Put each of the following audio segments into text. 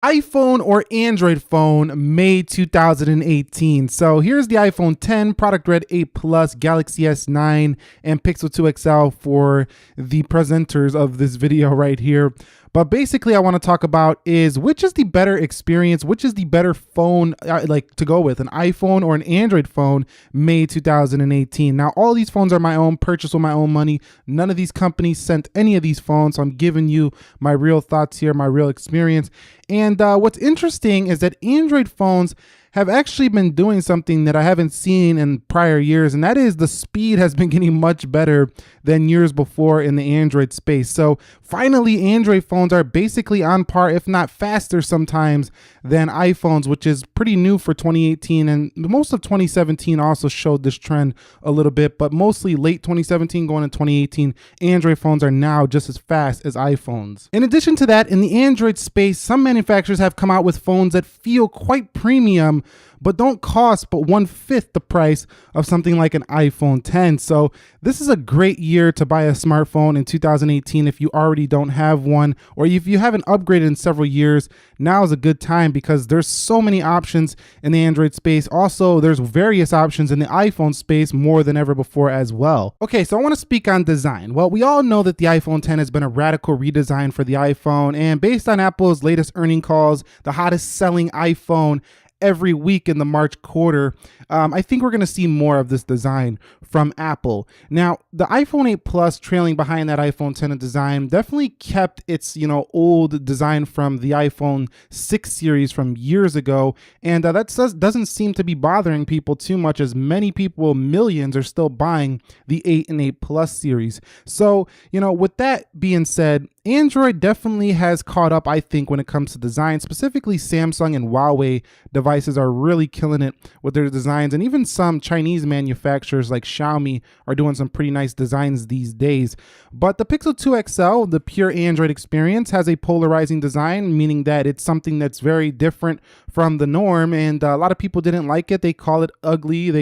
iPhone or Android phone, May 2018. So here's the iPhone 10, product red 8 Plus, Galaxy S9, and Pixel 2 XL for the presenters of this video right here. But basically, I want to talk about is which is the better experience, which is the better phone like to go with, an iPhone or an Android phone, May 2018. Now, all these phones are my own, purchased with my own money. None of these companies sent any of these phones, so I'm giving you my real thoughts here, my real experience. And what's interesting is that Android phones have actually been doing something that I haven't seen in prior years, and that is the speed has been getting much better than years before in the Android space. So finally, Android phones are basically on par, if not faster sometimes, than iPhones, which is pretty new for 2018, and most of 2017 also showed this trend a little bit, but mostly late 2017 going into 2018, Android phones are now just as fast as iPhones. In addition to that, in the Android space, some manufacturers have come out with phones that feel quite premium, but don't cost but 1/5 the price of something like an iPhone 10. So this is a great year to buy a smartphone in 2018 if you already don't have one, or if you haven't upgraded in several years. Now is a good time because there's so many options in the Android space. Also, there's various options in the iPhone space more than ever before as well. Okay, so I want to speak on design. Well, we all know that the iPhone 10 has been a radical redesign for the iPhone, and based on Apple's latest earning calls, the hottest selling iPhone every week in the March quarter, I think we're going to see more of this design from Apple. Now, the iPhone 8 Plus trailing behind that iPhone 10 design definitely kept its, old design from the iPhone 6 series from years ago, and that doesn't seem to be bothering people too much, as many people, millions, are still buying the 8 and 8 Plus series. So, with that being said, Android definitely has caught up, I think, when it comes to design. Specifically, Samsung and Huawei devices are really killing it with their designs, and even some Chinese manufacturers like Xiaomi are doing some pretty nice designs these days. But the Pixel 2 XL, the pure Android experience, has a polarizing design, meaning that it's something that's very different from the norm, and a lot of people didn't like it. They call it ugly.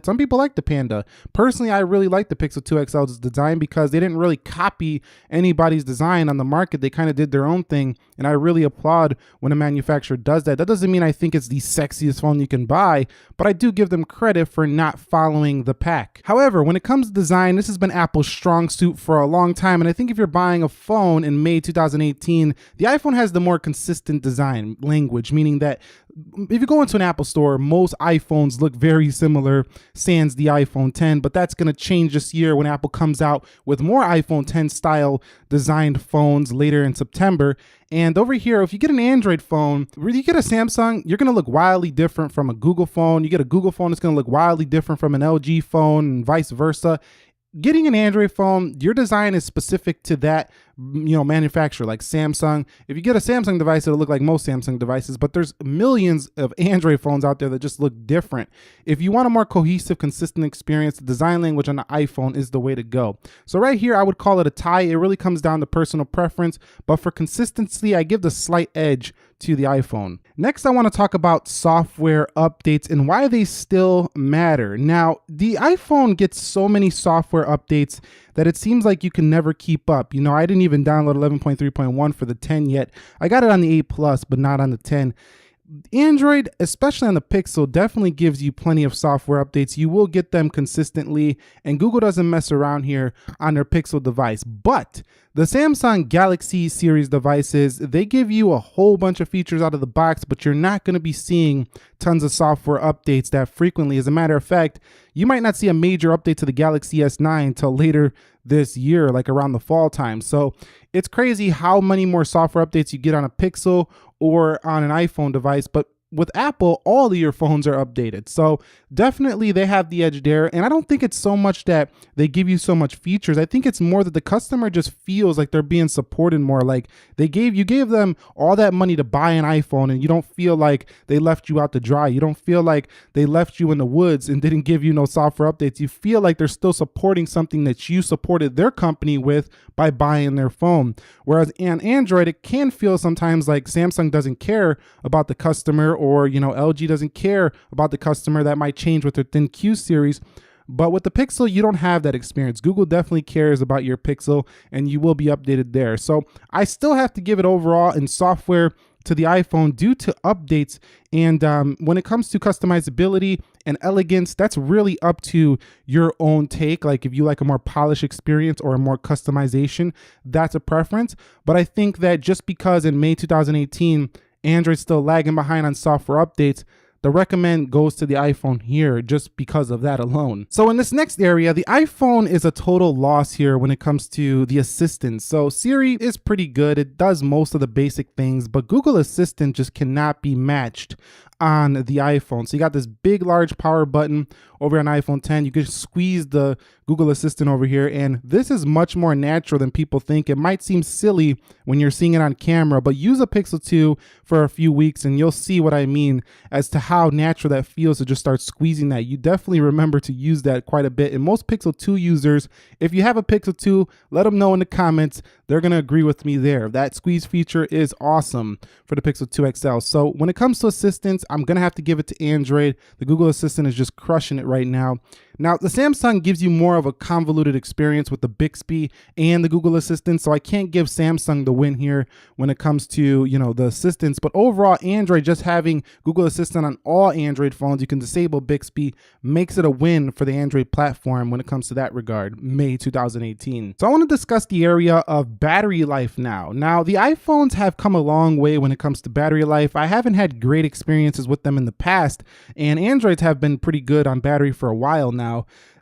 Some people like the Panda. Personally, I really like the Pixel 2 XL's design because they didn't really copy anybody's design on the market. They kind of did their own thing, and I really applaud when a manufacturer does that. That doesn't mean I think it's the sexiest phone you can buy, but I do give them credit for not following the pack. However, when it comes to design, this has been Apple's strong suit for a long time, and I think if you're buying a phone in May 2018, the iPhone has the more consistent design language, meaning that if you go into an Apple store, most iPhones look very similar, sans the iPhone 10, but that's going to change this year when Apple comes out with more iPhone 10 style designed phones later in September. And over here, if you get an Android phone, whether you get a Samsung, you're going to look wildly different from a Google phone. You get a Google phone, it's going to look wildly different from an LG phone, and vice versa. Getting an Android phone, your design is specific to that, manufacturer, like Samsung. If you get a Samsung device, it'll look like most Samsung devices, but there's millions of Android phones out there that just look different. If you want a more cohesive, consistent experience, the design language on the iPhone is the way to go. So right here, I would call it a tie. It really comes down to personal preference, but for consistency, I give the slight edge to the iPhone. Next, I want to talk about software updates and why they still matter. Now, the iPhone gets so many software updates that it seems like you can never keep up. I didn't even download 11.3.1 for the 10 yet. I got it on the 8 Plus, but not on the 10. Android, especially on the Pixel, definitely gives you plenty of software updates. You will get them consistently, and Google doesn't mess around here on their Pixel device. But the Samsung Galaxy series devices, they give you a whole bunch of features out of the box, but you're not going to be seeing tons of software updates that frequently. As a matter of fact, you might not see a major update to the Galaxy S9 until later this year, like around the fall time. So it's crazy how many more software updates you get on a Pixel or on an iPhone device, but with Apple, all of your phones are updated. So definitely they have the edge there. And I don't think it's so much that they give you so much features. I think it's more that the customer just feels like they're being supported more. Like you gave them all that money to buy an iPhone, and you don't feel like they left you out to dry. You don't feel like they left you in the woods and didn't give you no software updates. You feel like they're still supporting something that you supported their company with by buying their phone. Whereas on Android, it can feel sometimes like Samsung doesn't care about the customer, or LG doesn't care about the customer. That might change with their Thin Q series. But with the Pixel, you don't have that experience. Google definitely cares about your Pixel, and you will be updated there. So I still have to give it overall in software to the iPhone due to updates. And when it comes to customizability and elegance, that's really up to your own take. Like if you like a more polished experience or a more customization, that's a preference. But I think that just because in May 2018, Android's still lagging behind on software updates, the recommend goes to the iPhone here just because of that alone. So in this next area, the iPhone is a total loss here when it comes to the Assistant. So Siri is pretty good. It does most of the basic things, but Google Assistant just cannot be matched on the iPhone. So you got this big, large power button over on iPhone 10. You can squeeze the Google Assistant over here, and this is much more natural than people think. It might seem silly when you're seeing it on camera, but use a Pixel 2 for a few weeks and you'll see what I mean as to how natural that feels to just start squeezing that. You definitely remember to use that quite a bit. And most Pixel 2 users, if you have a Pixel 2, let them know in the comments. They're going to agree with me there. That squeeze feature is awesome for the Pixel 2 XL. So when it comes to assistants, I'm going to have to give it to Android. The Google Assistant is just crushing it right now. Now, the Samsung gives you more of a convoluted experience with the Bixby and the Google Assistant, so I can't give Samsung the win here when it comes to, the assistants. But overall, Android, just having Google Assistant on all Android phones, you can disable Bixby, makes it a win for the Android platform when it comes to that regard, May 2018. So I want to discuss the area of battery life now. Now, the iPhones have come a long way when it comes to battery life. I haven't had great experiences with them in the past, and Androids have been pretty good on battery for a while now.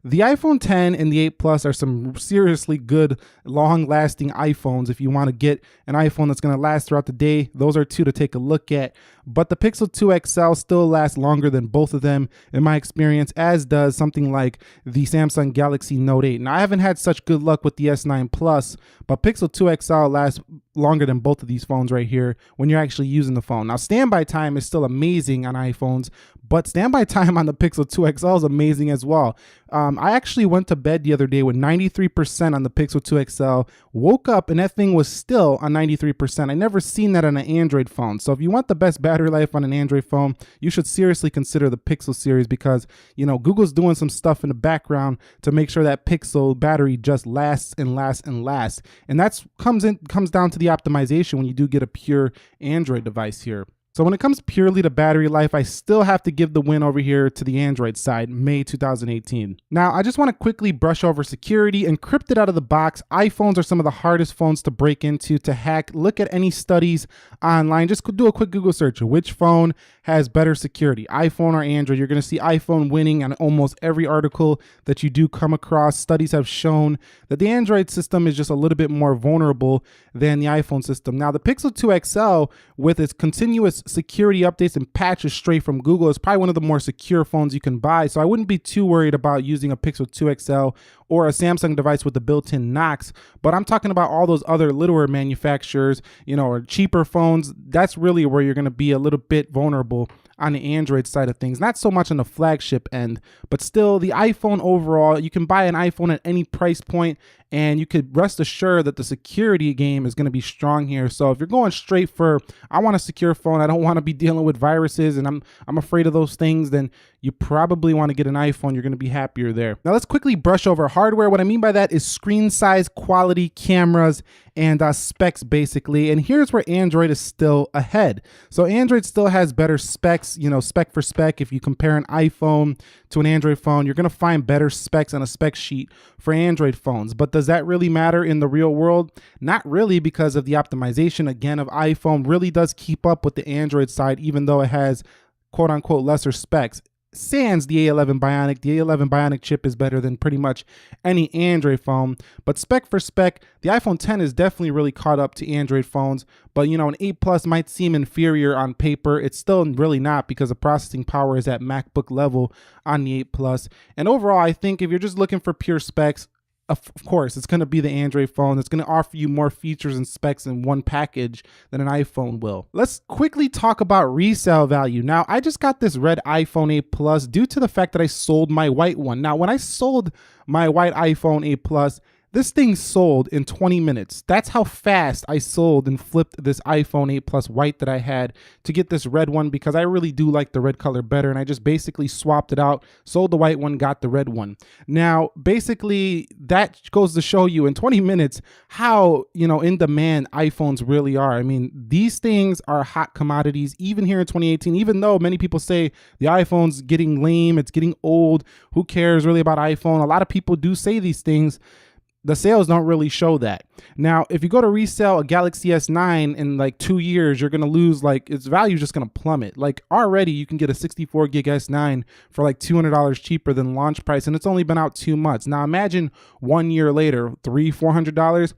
The iPhone 10 and the 8 Plus are some seriously good, long-lasting iPhones. If you want to get an iPhone that's going to last throughout the day, those are two to take a look at. But the Pixel 2 XL still lasts longer than both of them, in my experience, as does something like the Samsung Galaxy Note 8. Now, I haven't had such good luck with the S9 Plus, but Pixel 2 XL lasts longer than both of these phones right here when you're actually using the phone. Now, standby time is still amazing on iPhones, but standby time on the Pixel 2 XL is amazing as well. I actually went to bed the other day with 93% on the Pixel 2 XL, woke up and that thing was still on 93%. I never seen that on an Android phone. So if you want the best battery life on an Android phone, you should seriously consider the Pixel series because, Google's doing some stuff in the background to make sure that Pixel battery just lasts and lasts and lasts. And that's comes down to the optimization when you do get a pure Android device here. So when it comes purely to battery life, I still have to give the win over here to the Android side, May 2018. Now, I just want to quickly brush over security. Encrypted out of the box, iPhones are some of the hardest phones to break into, to hack. Look at any studies online. Just do a quick Google search. Which phone has better security, iPhone or Android? You're going to see iPhone winning on almost every article that you do come across. Studies have shown that the Android system is just a little bit more vulnerable than the iPhone system. Now, the Pixel 2 XL, with its continuous security updates and patches straight from Google, is probably one of the more secure phones you can buy. So I wouldn't be too worried about using a Pixel 2 XL or a Samsung device with the built-in Knox. But I'm talking about all those other littler manufacturers, or cheaper phones. That's really where you're going to be a little bit vulnerable on the Android side of things. Not so much on the flagship end, but still the iPhone overall, you can buy an iPhone at any price point and you could rest assured that the security game is going to be strong here. So if you're going straight for, I want a secure phone, I don't want to be dealing with viruses and I'm afraid of those things, then you probably want to get an iPhone. You're going to be happier there. Now let's quickly brush over hardware. What I mean by that is screen size, quality, cameras, and specs basically. And here's where Android is still ahead. So Android still has better specs, spec for spec. If you compare an iPhone to an Android phone, you're going to find better specs on a spec sheet for Android phones. But does that really matter in the real world? Not really, because of the optimization, again, of iPhone really does keep up with the Android side, even though it has quote unquote lesser specs. Sans the A11 Bionic. The A11 Bionic chip is better than pretty much any Android phone, but spec for spec, the iPhone 10 is definitely really caught up to Android phones. But an 8 Plus might seem inferior on paper. It's still really not, because the processing power is at MacBook level on the 8 Plus. And overall, I think if you're just looking for pure specs, of course, it's going to be the Android phone. It's going to offer you more features and specs in one package than an iPhone will. Let's quickly talk about resale value. Now, I just got this red iPhone 8 Plus due to the fact that I sold my white one. Now, when I sold my white iPhone 8 Plus, This thing sold in 20 minutes. That's how fast I sold and flipped this iPhone 8 Plus white that I had to get this red one, because I really do like the red color better, and I just basically swapped it out, sold the white one, got the red one. Now, basically, that goes to show you in 20 minutes how, in demand iPhones really are. I mean, these things are hot commodities even here in 2018, even though many people say the iPhone's getting lame, it's getting old, who cares really about iPhone? A lot of people do say these things. The sales don't really show that. Now, if you go to resell a Galaxy S9 in like 2 years, you're going to lose, like, its value is just going to plummet. Like, already you can get a 64 gig S9 for like $200 cheaper than launch price, and it's only been out 2 months. Now, imagine 1 year later, $300-$400.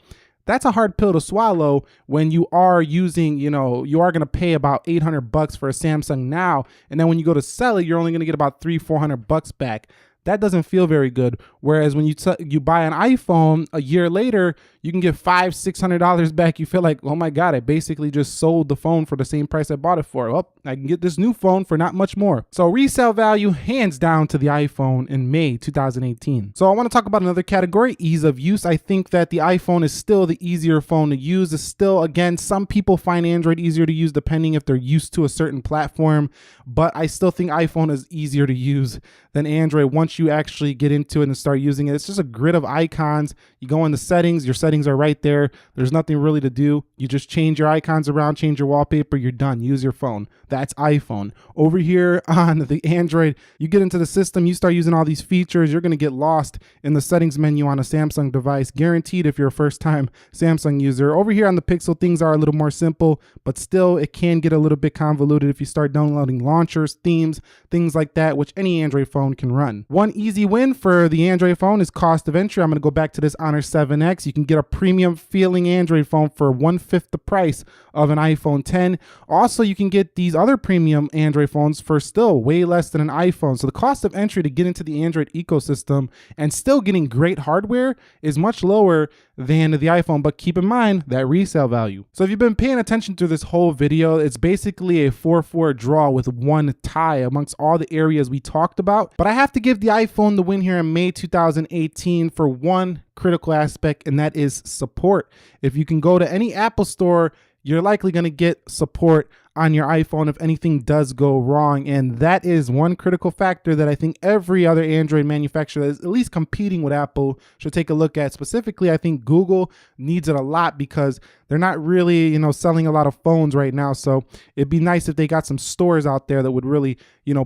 That's a hard pill to swallow when you are using, you are going to pay about $800 for a Samsung now, and then when you go to sell it, you're only going to get about $300-$400 back. That doesn't feel very good. Whereas when you buy an iPhone a year later, you can get $500-$600 back. You feel like, oh my God, I basically just sold the phone for the same price I bought it for. Well, I can get this new phone for not much more. So resale value, hands down to the iPhone in May 2018. So I want to talk about another category, ease of use. I think that the iPhone is still the easier phone to use. It's still, again, some people find Android easier to use depending if they're used to a certain platform, but I still think iPhone is easier to use than Android once you actually get into it and start using it. It's just a grid of icons. You go into settings, your settings are right there. There's nothing really to do. You just change your icons around, change your wallpaper, you're done. Use your phone. That's iPhone. Over here on the Android, you get into the system, you start using all these features, you're going to get lost in the settings menu on a Samsung device, guaranteed if you're a first-time Samsung user. Over here on the Pixel, things are a little more simple, but still it can get a little bit convoluted if you start downloading launchers, themes, things like that, which any Android phone can run. One easy win for the Android phone is cost of entry. I'm going to go back to this Honor 7X. You can get a premium feeling Android phone for 1/5 the price of an iPhone 10. Also, you can get these other premium Android phones for still way less than an iPhone. So the cost of entry to get into the Android ecosystem and still getting great hardware is much lower than the iPhone, but keep in mind that resale value. So if you've been paying attention through this whole video, it's basically a 4-4 draw with one tie amongst all the areas we talked about. But I have to give the iPhone the win here in May 2018 for one critical aspect, and that is support. If you can go to any Apple store, you're likely going to get support on your iPhone if anything does go wrong. And that is one critical factor that I think every other Android manufacturer that is at least competing with Apple should take a look at. Specifically, I think Google needs it a lot because they're not really, selling a lot of phones right now. So it'd be nice if they got some stores out there that would really,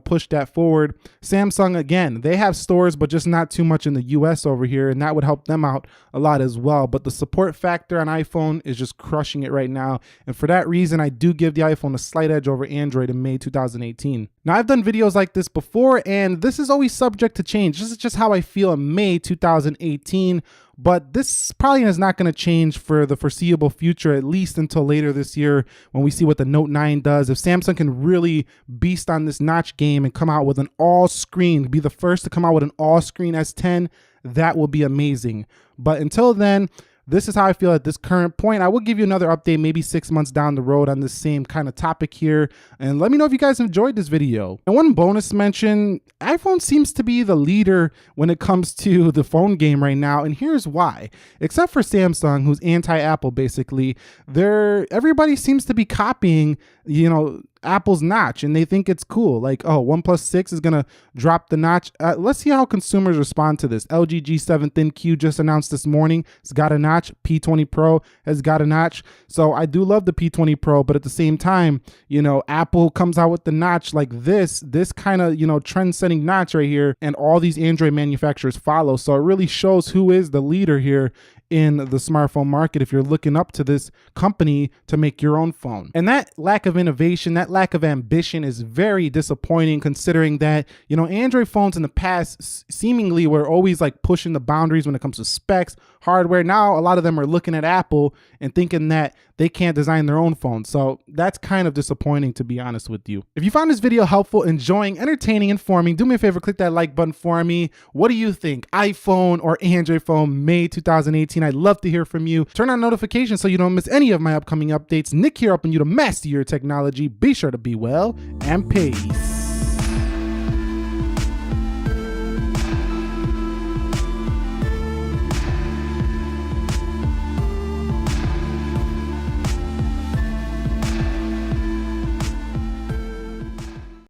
push that forward. Samsung, again, they have stores, but just not too much in the US over here. And that would help them out a lot as well. But the support factor on iPhone is just crushing it right now. And for that reason, I do give the iPhone a slight edge over Android in May 2018. Now, I've done videos like this before, and this is always subject to change. This is just how I feel in May 2018. But this probably is not going to change for the foreseeable future, at least until later this year when we see what the Note 9 does. If Samsung can really beast on this notch game and come out with an all-screen, be the first to come out with an all-screen S10, that will be amazing. But until then, this is how I feel at this current point. I will give you another update maybe 6 months down the road on this same kind of topic here. And let me know if you guys enjoyed this video. And one bonus mention, iPhone seems to be the leader when it comes to the phone game right now. And here's why. Except for Samsung, who's anti-Apple basically, everybody seems to be copying, Apple's notch, and they think it's cool. Like, oh, OnePlus 6 is gonna drop the notch. Let's see how consumers respond to this. LG G7 Thin Q just announced this morning it's got a notch. P20 Pro has got a notch. So I do love the P20 Pro, but at the same time, Apple comes out with the notch like this kind of, trend-setting notch right here, and all these Android manufacturers follow. So it really shows who is the leader here in the smartphone market if you're looking up to this company to make your own phone. And that lack of innovation, that lack of ambition is very disappointing, considering that, Android phones in the past seemingly were always like pushing the boundaries when it comes to specs, hardware. Now a lot of them are looking at Apple and thinking that they can't design their own phone. So that's kind of disappointing, to be honest with you. If you found this video helpful, enjoying, entertaining, informing, do me a favor, click that like button for me. What do you think? iPhone or Android phone, May 2018? I'd love to hear from you. Turn on notifications so you don't miss any of my upcoming updates. Nick here, helping you to master your technology. Be sure to be well, and peace.